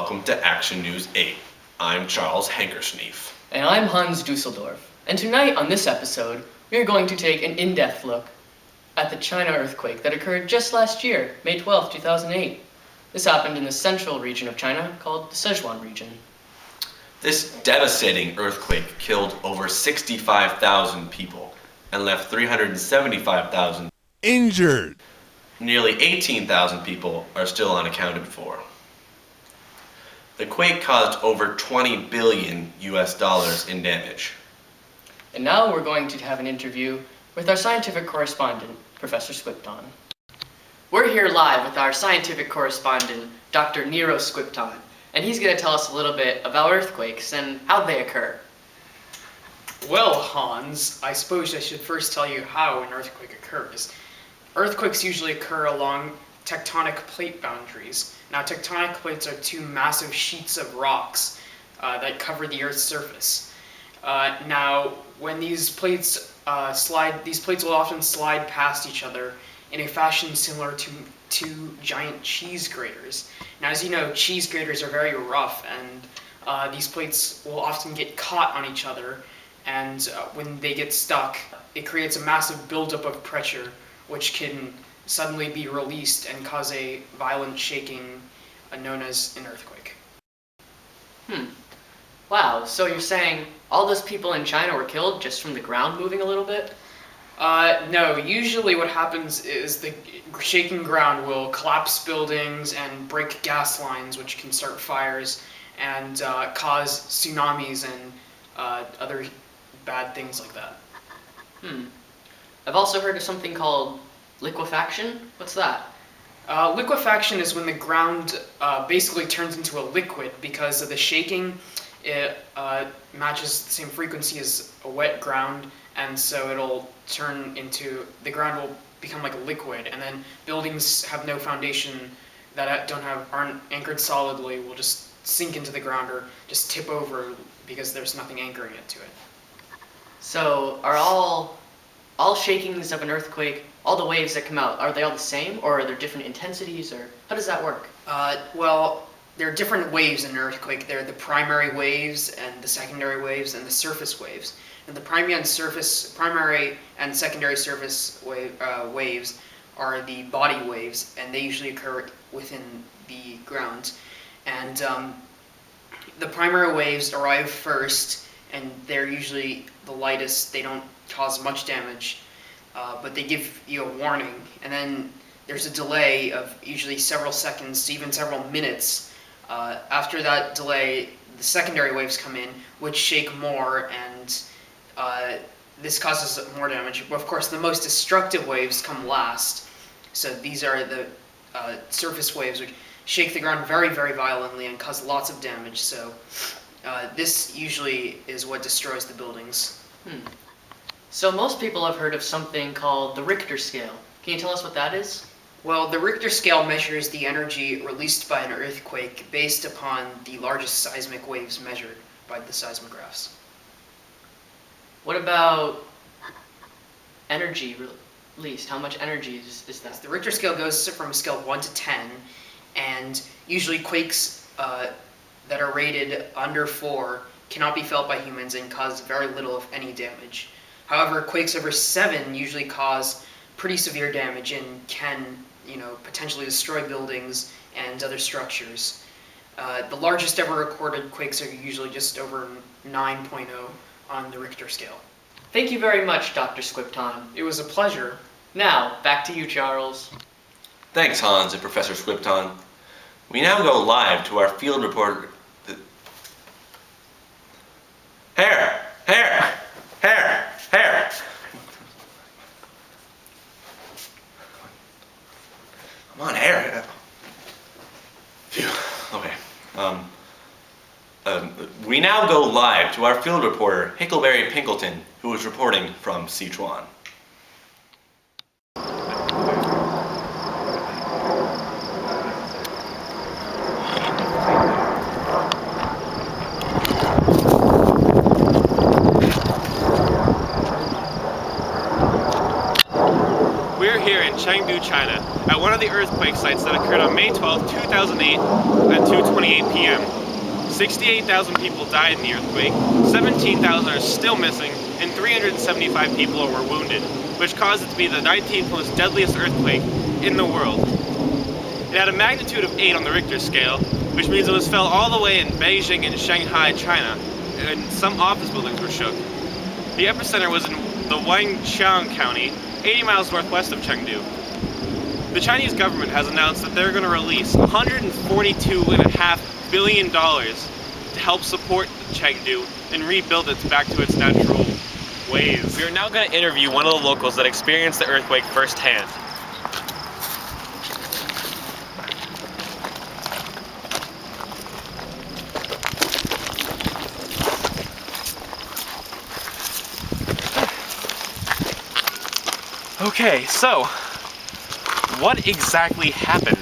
welcome to Action News 8. I'm Charles Hankerschneef. And I'm Hans Dusseldorf. And tonight on this episode, we are going to take an in-depth look at the China earthquake that occurred just last year, May 12, 2008. This happened in the central region of China called the Sichuan region. This devastating earthquake killed over 65,000 people and left 375,000 injured. Nearly 18,000 people are still unaccounted for. The quake caused over $20 billion in damage. And now we're going to have an interview with our scientific correspondent, Professor Squipton. We're here live with our scientific correspondent, Dr. Nero Squipton, and he's going to tell us a little bit about earthquakes and how they occur. Well, Hans, I suppose I should first tell you how an earthquake occurs. Earthquakes usually occur along tectonic plate boundaries. Now, tectonic plates are two massive sheets of rocks that cover the Earth's surface. Now, when these plates slide, these plates will often slide past each other in a fashion similar to two giant cheese graters. Now, as you know, cheese graters are very rough, and these plates will often get caught on each other, and when they get stuck, it creates a massive buildup of pressure, which can suddenly be released and cause a violent shaking known as an earthquake. Wow, so you're saying all those people in China were killed just from the ground moving a little bit? No, usually what happens is the shaking ground will collapse buildings and break gas lines, which can start fires and cause tsunamis and other bad things like that. I've also heard of something called liquefaction. What's that? Liquefaction is when the ground basically turns into a liquid because of the shaking. It matches the same frequency as a wet ground, and so it'll turn into, the ground will become like a liquid, and then buildings have no foundation that aren't anchored solidly will just sink into the ground or just tip over because there's nothing anchoring it to it. So are all shakings of an earthquake, all the waves that come out, are they all the same, or are there different intensities, or how does that work? Well, there are different waves in an earthquake. There are the primary waves and the secondary waves and the surface waves. And the primary and secondary surface waves are the body waves, and they usually occur within the ground. And the primary waves arrive first, and they're usually the lightest. They don't cause much damage, but they give you a warning. And then there's a delay of usually several seconds to even several minutes. After that delay, the secondary waves come in, which shake more, and this causes more damage. But of course, the most destructive waves come last. So these are the surface waves, which shake the ground very, very violently and cause lots of damage. So this usually is what destroys the buildings. So most people have heard of something called the Richter scale. Can you tell us what that is? Well, the Richter scale measures the energy released by an earthquake based upon the largest seismic waves measured by the seismographs. What about energy released? How much energy is that? The Richter scale goes from a scale of 1 to 10, and usually quakes that are rated under 4 cannot be felt by humans and cause very little, if any, damage. However, quakes over 7 usually cause pretty severe damage and can, potentially destroy buildings and other structures. The largest ever recorded quakes are usually just over 9.0 on the Richter scale. Thank you very much, Dr. Squipton. It was a pleasure. Now, back to you, Charles. Thanks, Hans and Professor Squipton. We now go live to our field reporter. Hair! Come on, hair. Phew. Okay. We now go live to our field reporter, Hickleberry Pinkleton, who is reporting from Sichuan. We're here in Chengdu, China, at one of the earthquake sites that occurred on May 12, 2008 at 2:28 p.m. 68,000 people died in the earthquake, 17,000 are still missing, and 375 people were wounded, which caused it to be the 19th most deadliest earthquake in the world. It had a magnitude of 8 on the Richter scale, which means it was felt all the way in Beijing and Shanghai, China, and some office buildings were shook. The epicenter was in the Wenqiang County, 80 miles northwest of Chengdu. The Chinese government has announced that they're going to release $142.5 billion to help support Chengdu and rebuild it back to its natural ways. We are now going to interview one of the locals that experienced the earthquake firsthand. Okay, so what exactly happened?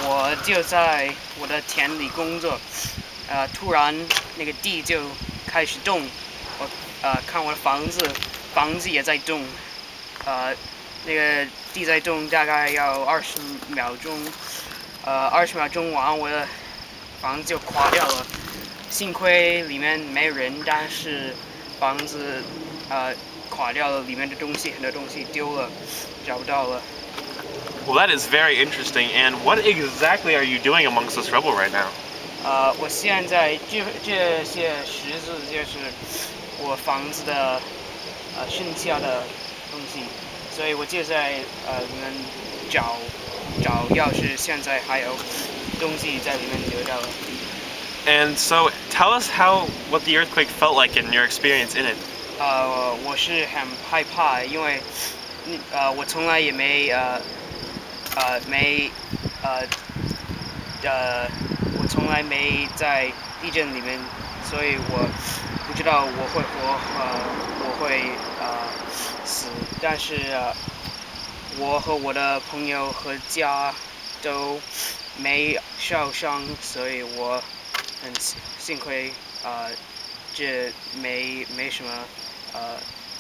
我就在我的田里工作，突然那个地就开始动，我看我的房子也在动，那个地在动大概要20秒钟，20秒钟完我的房子就垮掉了，幸亏里面没人，但是房子垮掉了，里面的东西很多东西丢了，找不到了。 Well, that is very interesting. And what exactly are you doing amongst this rubble right now? 我现在这些石子就是我房子的剩下的东西，所以我就在里面找，要是现在还有东西在里面留到了。 And so, tell us what the earthquake felt like and your experience in it. 我是很害怕，因为我从来也我从来没在地震里面，所以我不知道我会死。但是我和我的朋友和家都没受伤，所以我很幸亏这没什么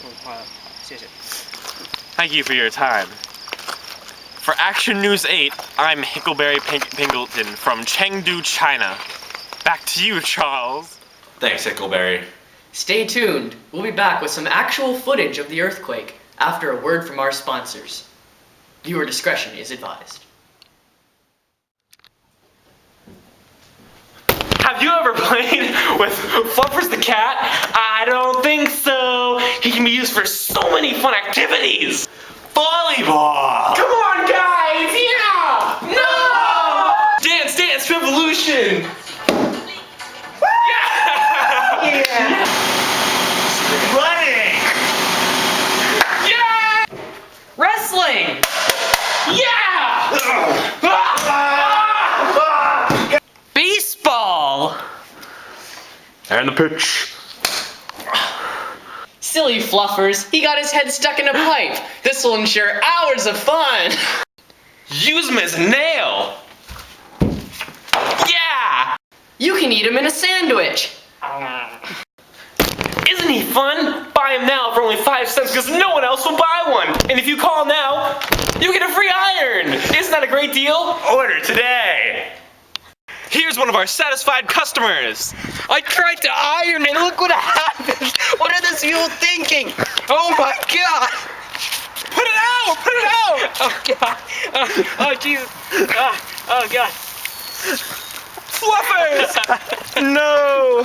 文化。谢谢。 Thank you for your time. For Action News 8, I'm Hickleberry Pingleton from Chengdu, China. Back to you, Charles. Thanks, Hickleberry. Stay tuned. We'll be back with some actual footage of the earthquake after a word from our sponsors. Viewer discretion is advised. Have you ever played with Fluffers the cat? I don't think so. He can be used for so many fun activities. Volleyball. Come on, guys. Yeah. No. Dance Revolution. Yeah. Running. Yeah. Wrestling! Yeah. Baseball! And the pitch. Silly fluffers, he got his head stuck in a pipe. This will ensure hours of fun. Use him as a nail. Yeah. You can eat him in a sandwich. Isn't he fun? Buy him now for only 5 cents because no one else will buy one. And if you call now, you get a free iron. Isn't that a great deal? Order today. Here's one of our satisfied customers. I tried to iron it. Look what happened. What are these people thinking? Oh my god. Put it out! Put it out! Oh god. Oh Jesus. Oh god. Fluffers! No!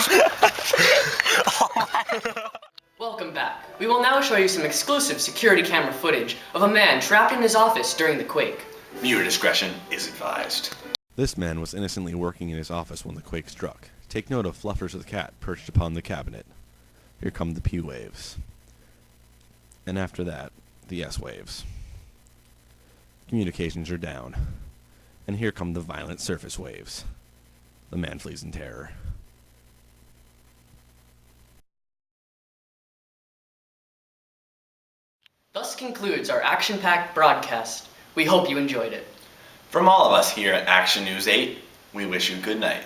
Welcome back. We will now show you some exclusive security camera footage of a man trapped in his office during the quake. Viewer discretion is advised. This man was innocently working in his office when the quake struck. Take note of Fluffers the cat perched upon the cabinet. Here come the P waves. And after that, the S waves. Communications are down. And here come the violent surface waves. The man flees in terror. Thus concludes our action-packed broadcast. We hope you enjoyed it. From all of us here at Action News 8, we wish you good night.